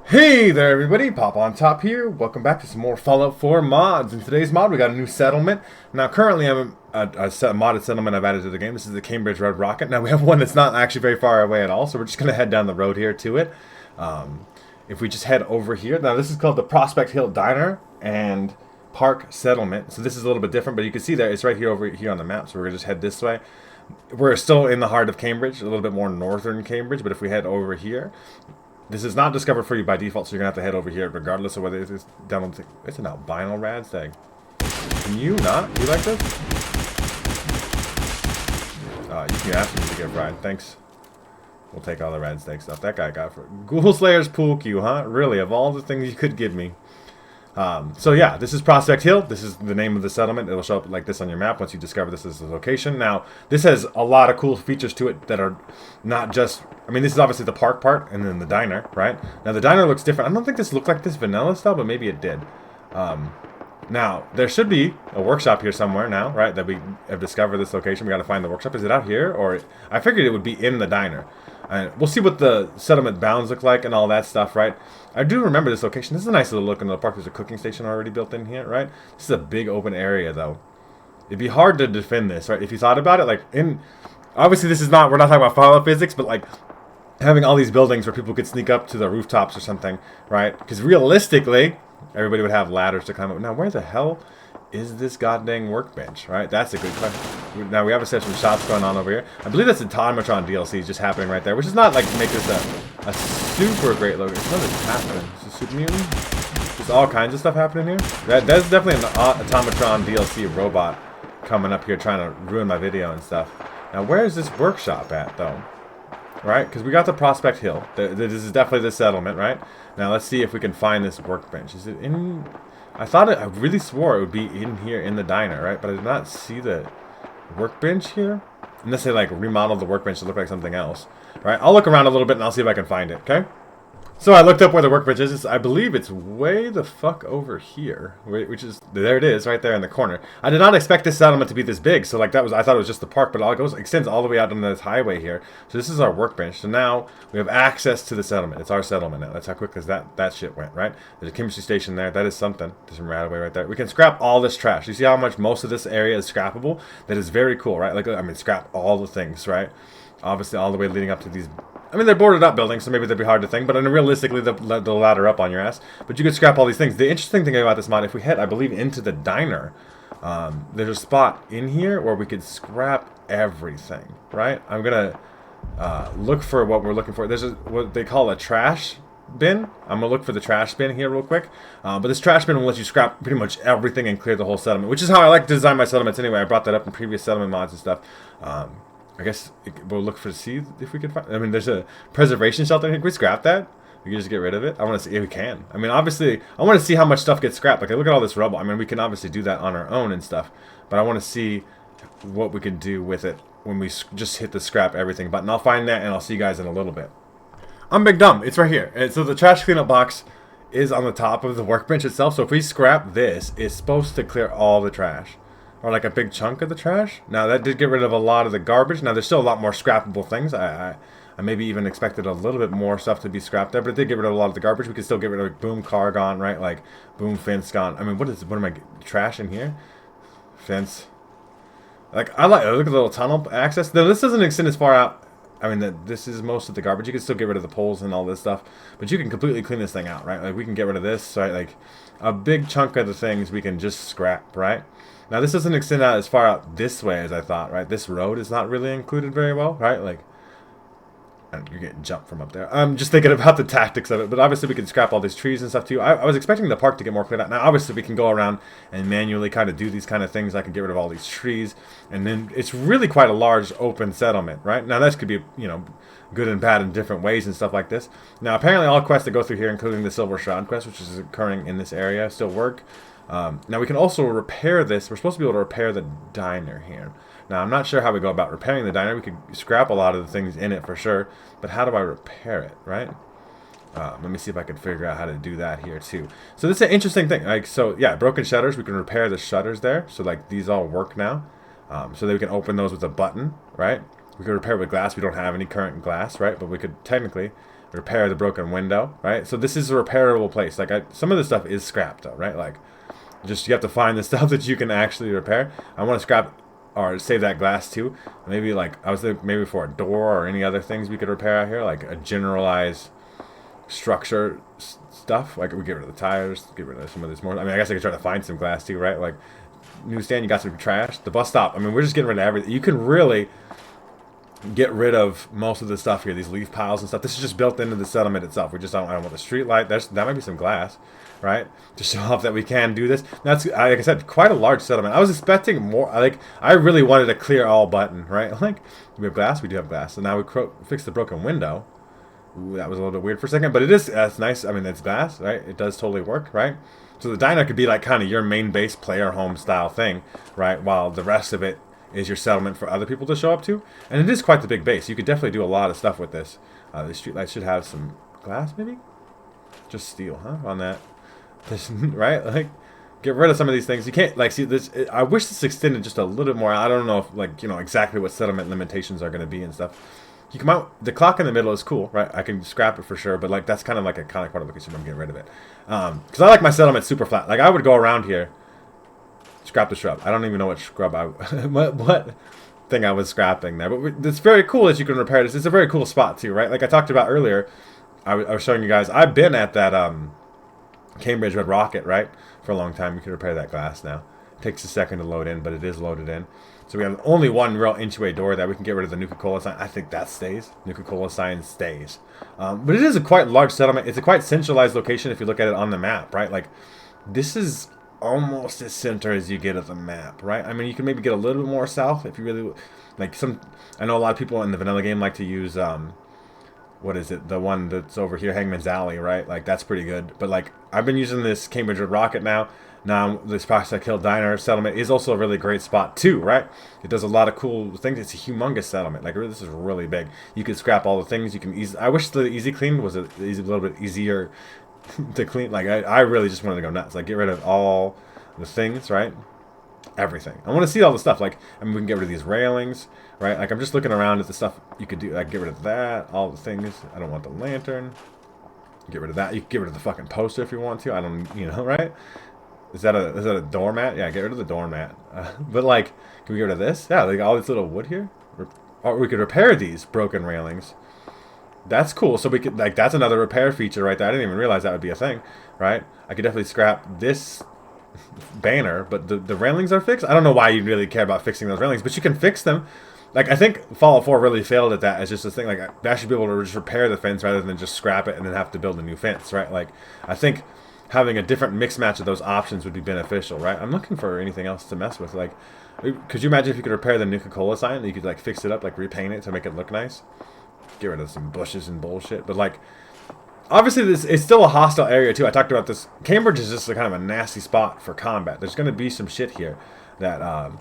Hey there everybody, Pop on Top here. Welcome back to some more Fallout 4 mods. In today's mod we got a new settlement. Now currently I'm a modded settlement I've added to the game. This is the Cambridge Red Rocket. Now we have one that's not actually very far away at all, so we're just going to head down the road here to it. If we just head over here, now this is called the Prospect Hill Diner and Park Settlement. So this is a little bit different, but you can see that it's right here over here on the map, so we're going to just head this way. We're still in the heart of Cambridge, a little bit more northern Cambridge, but if we head over here, this is not discovered for you by default, so you're going to have to head over here regardless of whether it's down. It's an albino rad's tag. Can you not? You like this? You can ask me to get fried. Thanks. We'll take all the rad steak stuff. That guy got for Ghoul Slayer's pool cue, huh? Really, of all the things you could give me. So yeah, this is Prospect Hill. This is the name of the settlement. It'll show up like this on your map once you discover this is the location. Now, this has a lot of cool features to it that are not just... I mean, this is obviously the park part and then the diner, right? Now, the diner looks different. I don't think this looked like this vanilla style, but maybe it did. Now, there should be a workshop here somewhere now, right? That we have discovered this location. We got to find the workshop. Is it out here? Or I figured it would be in the diner. We'll see what the settlement bounds look like and all that stuff, right? I do remember this location. This is a nice little look in the park. There's a cooking station already built in here, right? This is a big open area, though. It'd be hard to defend this, right? If you thought about it, like obviously this is not, we're not talking about Fallout physics, but like having all these buildings where people could sneak up to the rooftops or something, right? Because realistically, everybody would have ladders to climb up. Now, where the hell is this goddamn workbench, right? That's a good question. Now, we have a session of shots going on over here. I believe that's the Automatron DLC just happening right there, which is not like make this a super great logo. What is happening? Is this Super Mutant? There's all kinds of stuff happening here. That's definitely an Automatron DLC robot coming up here trying to ruin my video and stuff. Now, where is this workshop at, though? Right? Because we got the Prospect Hill. This is definitely the settlement, right? Now, let's see if we can find this workbench. Is it in... I really swore it would be in here in the diner, right? But I did not see the workbench here. Unless they, like, remodeled the workbench to look like something else. Right? I'll look around a little bit and I'll see if I can find it, okay? So I looked up where the workbench is. I believe it's way the fuck over here, which is there. It is right there in the corner. I did not expect this settlement to be this big, so like I thought it was just the park, but it extends all the way out on this highway here. So this is our workbench. So now we have access to the settlement. It's our settlement now. That's how quick as that shit went, right? There's a chemistry station there. That is something. There's some right away right there. We can scrap all this trash. You see how much most of this area is scrappable? That is very cool, right? Like I mean, scrap all the things, right? Obviously, all the way leading up to these. I mean, they're boarded up buildings, so maybe they'd be hard to think, but realistically, they'll ladder up on your ass. But you could scrap all these things. The interesting thing about this mod, if we head, I believe, into the diner, there's a spot in here where we could scrap everything, right? I'm going to look for what we're looking for. There's what they call a trash bin. I'm going to look for the trash bin here real quick. But this trash bin will let you scrap pretty much everything and clear the whole settlement, which is how I like to design my settlements anyway. I brought that up in previous settlement mods and stuff. I guess we'll look for see if we can find. I mean, there's a preservation shelter. Can we scrap that? We can just get rid of it. I want to see if we can. I mean, obviously, I want to see how much stuff gets scrapped. Like, look at all this rubble. I mean, we can obviously do that on our own and stuff, but I want to see what we can do with it when we just hit the scrap everything button. I'll find that and I'll see you guys in a little bit. I'm big dumb. It's right here. And so the trash cleanup box is on the top of the workbench itself. So if we scrap this, it's supposed to clear all the trash. Or like a big chunk of the trash. Now that did get rid of a lot of the garbage. Now there's still a lot more scrappable things. I maybe even expected a little bit more stuff to be scrapped there, but it did get rid of a lot of the garbage. We could still get rid of like, boom car gone, right? Like boom fence gone. I mean, what am I trash in here? Fence. Like look at the little tunnel access. Now this doesn't extend as far out. I mean, this is most of the garbage. You can still get rid of the poles and all this stuff, but you can completely clean this thing out, right? Like we can get rid of this, right? Like a big chunk of the things we can just scrap, right? Now, this doesn't extend out as far out this way as I thought, right? This road is not really included very well, right? Like, you're getting jumped from up there. I'm just thinking about the tactics of it, but obviously we can scrap all these trees and stuff too. I was expecting the park to get more cleared out. Now, obviously we can go around and manually kind of do these kind of things. I can get rid of all these trees, and then it's really quite a large open settlement, right? Now, this could be, you know, good and bad in different ways and stuff like this. Now, apparently all quests that go through here, including the Silver Shroud quest, which is occurring in this area, still work. Now we can also repair this. We're supposed to be able to repair the diner here. Now I'm not sure how we go about repairing the diner. We could scrap a lot of the things in it for sure, but how do I repair it, right? Let me see if I can figure out how to do that here too. So this is an interesting thing. Like, so yeah, broken shutters. We can repair the shutters there. So like these all work now. So that we can open those with a button, right? We could repair with glass. We don't have any current glass, right? But we could technically repair the broken window, right? So this is a repairable place. Like some of the stuff is scrapped though, right? Like just you have to find the stuff that you can actually repair. I want to scrap or save that glass too. Maybe like I was thinking maybe for a door or any other things we could repair out here, like a generalized structure stuff. Like we get rid of the tires, get rid of some of this more. I mean, I guess I could try to find some glass too, right? Like newsstand, you got some trash. The bus stop. I mean, we're just getting rid of everything. You can really get rid of most of the stuff here, these leaf piles and stuff. This is just built into the settlement itself. We just don't. I don't want the street light. That might be some glass, right? To show off that we can do this. That's like I said, quite a large settlement. I was expecting more. Like I really wanted a clear all button, right? Like we have glass. We do have glass. So now we fix the broken window. Ooh, that was a little bit weird for a second, but it is. That's nice. I mean, it's glass, right? It does totally work, right? So the diner could be like kind of your main base player home style thing, right? While the rest of it is your settlement for other people to show up to. And it is quite the big base. You could definitely do a lot of stuff with this. The streetlight should have some glass, maybe? Just steel, huh? On that. This, right? Like, get rid of some of these things. You can't, like, see this. I wish this extended just a little bit more. I don't know if, like, you know, exactly what settlement limitations are going to be and stuff. You come out, the clock in the middle is cool, right? I can scrap it for sure, but, like, that's kind of like a iconic part of the location. I'm getting rid of it. Because I like my settlement super flat. Like, I would go around here. Scrap the shrub. I don't even know what scrub what thing I was scrapping there. But it's very cool that you can repair this. It's a very cool spot too, right? Like I talked about earlier, I was showing you guys. I've been at that Cambridge Red Rocket, right? For a long time. You can repair that glass now. It takes a second to load in, but it is loaded in. So we have only one real entryway door that we can get rid of the Nuka-Cola sign. I think that stays. Nuka-Cola sign stays. But it is a quite large settlement. It's a quite centralized location if you look at it on the map, right? Like this is almost as center as you get of the map, right? I mean, you can maybe get a little bit more south if you really like some. I know a lot of people in the vanilla game like to use what is it, the one that's over here, Hangman's Alley, right? Like that's pretty good. But like I've been using this Cambridge Red Rocket now. Now this Prospect Hill Diner settlement is also a really great spot too, right? It does a lot of cool things. It's a humongous settlement. Like this is really big. You can scrap all the things. You can I wish the easy clean was a little bit easier to clean. Like I really just wanted to go nuts. Like get rid of all the things, right? Everything. I want to see all the stuff. Like I mean, we can get rid of these railings, right? Like I'm just looking around at the stuff you could do. Like get rid of that, all the things. I don't want the lantern. Get rid of that. You can get rid of the fucking poster if you want to. I don't, you know, right? Is that a doormat? Yeah, get rid of the doormat. But like, can we get rid of this? Yeah, like all this little wood here. Or we could repair these broken railings. That's cool. So we could, like, that's another repair feature right there. I didn't even realize that would be a thing, right? I could definitely scrap this banner, but the railings are fixed. I don't know why you really care about fixing those railings, but you can fix them. Like, I think Fallout 4 really failed at that as just a thing. Like, I should be able to just repair the fence rather than just scrap it and then have to build a new fence, right? Like, I think having a different mix match of those options would be beneficial, right? I'm looking for anything else to mess with. Like, could you imagine if you could repair the Nuka-Cola sign? You could, like, fix it up, like, repaint it to make it look nice. Get rid of some bushes and bullshit. But, like, obviously, this it's still a hostile area, too. I talked about this. Cambridge is just a kind of a nasty spot for combat. There's going to be some shit here that, I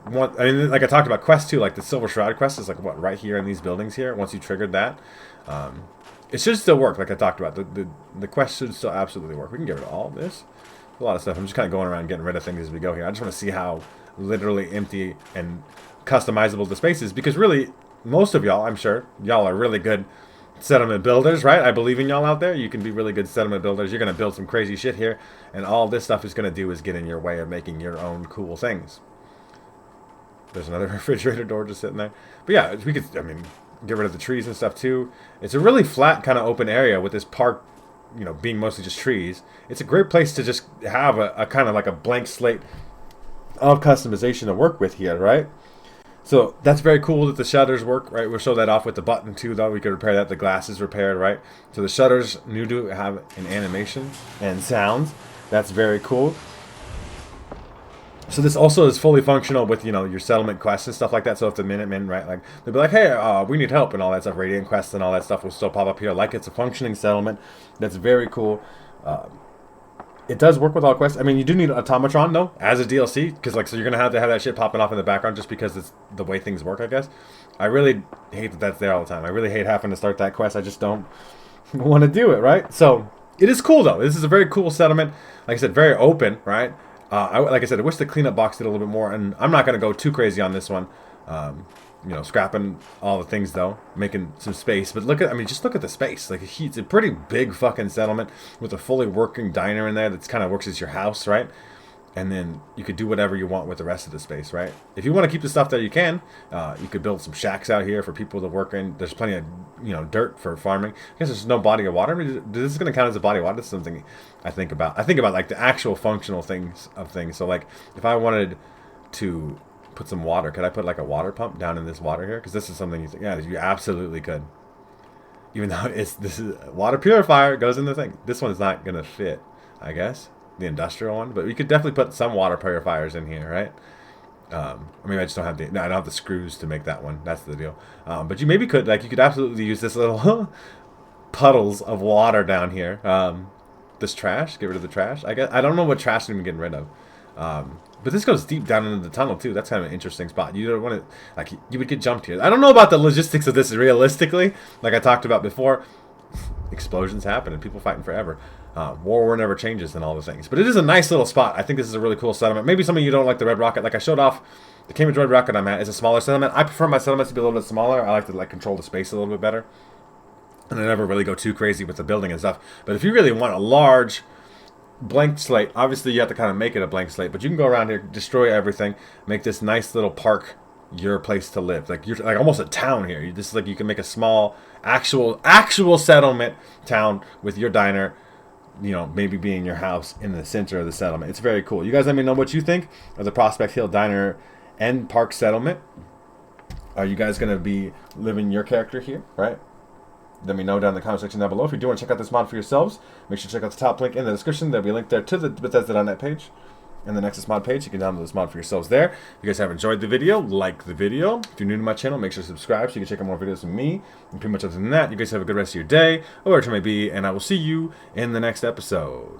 mean, like I talked about quests, too. Like, the Silver Shroud quest is, like, what, right here in these buildings here, once you triggered that. It should still work, like I talked about. The quest should still absolutely work. We can get rid of all this. A lot of stuff. I'm just kind of going around getting rid of things as we go here. I just want to see how literally empty and customizable the space is. Because really, most of y'all, I'm sure, y'all are really good settlement builders, right? I believe in y'all out there. You can be really good settlement builders. You're going to build some crazy shit here. And all this stuff is going to do is get in your way of making your own cool things. There's another refrigerator door just sitting there. But yeah, we could, I mean, get rid of the trees and stuff too. It's a really flat kind of open area with this park, you know, being mostly just trees. It's a great place to just have a kind of like a blank slate of customization to work with here, right? So that's very cool that the shutters work, right? We'll show that off with the button too, though. We could repair that. The glass is repaired, right? So the shutters new to have an animation and sounds. That's very cool. So this also is fully functional with, you know, your settlement quests and stuff like that. So if the Minutemen, right, like, they'll be like, hey, we need help and all that stuff. Radiant quests and all that stuff will still pop up here. Like it's a functioning settlement. That's very cool. It does work with all quests. I mean, you do need Automatron, though, as a DLC. Because, like, so you're going to have that shit popping off in the background just because it's the way things work, I guess. I really hate that that's there all the time. I really hate having to start that quest. I just don't want to do it, right? So it is cool, though. This is a very cool settlement. Like I said, very open, right? Like I said, I wish the cleanup box did a little bit more, and I'm not going to go too crazy on this one. You know, scrapping all the things though, making some space. But look at, I mean, just look at the space. Like, it's a pretty big fucking settlement with a fully working diner in there that's kind of works as your house, right? And then you could do whatever you want with the rest of the space, right? If you want to keep the stuff there, you can. You could build some shacks out here for people to work in. There's plenty of, you know, dirt for farming. I guess there's no body of water. I mean, this is going to count as a body of water. That's something I think about. I think about like the actual functional things of things. So like, if I wanted to put some water, could I put like a water pump down in this water here? Because this is something you think, yeah, you absolutely could. Even though this is water purifier goes in the thing. This one's not gonna fit, I guess, the industrial one. But we could definitely put some water purifiers in here, right? I mean, I just don't have the, no, I don't have the screws to make that one. That's the deal. But you maybe could, like, you could absolutely use this little puddles of water down here. This trash, get rid of the trash. I guess I don't know what trash I'm getting rid of. But this goes deep down into the tunnel too. That's kind of an interesting spot. You don't want to, like, you would get jumped here. I don't know about the logistics of this realistically. Like I talked about before, explosions happen and people fighting forever. War never changes and all the things. But it is a nice little spot. I think this is a really cool settlement. Maybe some of you don't like the Red Rocket. Like I showed off, the Cambridge Red Rocket I'm at is a smaller settlement. I prefer my settlements to be a little bit smaller. I like to like control the space a little bit better. And I never really go too crazy with the building and stuff. But if you really want a large blank slate, obviously you have to kind of make it a blank slate, but you can go around here, destroy everything, make this nice little park your place to live. Like, you're like almost a town here. This is like, you can make a small actual settlement town with your diner, you know, maybe being your house in the center of the settlement. It's very cool. You guys let me know what you think of the Prospect Hill Diner and Park Settlement. Are you guys going to be living your character here, right? Let me know down in the comment section down below. If you do want to check out this mod for yourselves, make sure to check out the top link in the description. There'll be a link there to the Bethesda.net page and the Nexus mod page. You can download this mod for yourselves there. If you guys have enjoyed the video, like the video. If you're new to my channel, make sure to subscribe so you can check out more videos from me. And pretty much other than that, you guys have a good rest of your day, or wherever it may be, and I will see you in the next episode.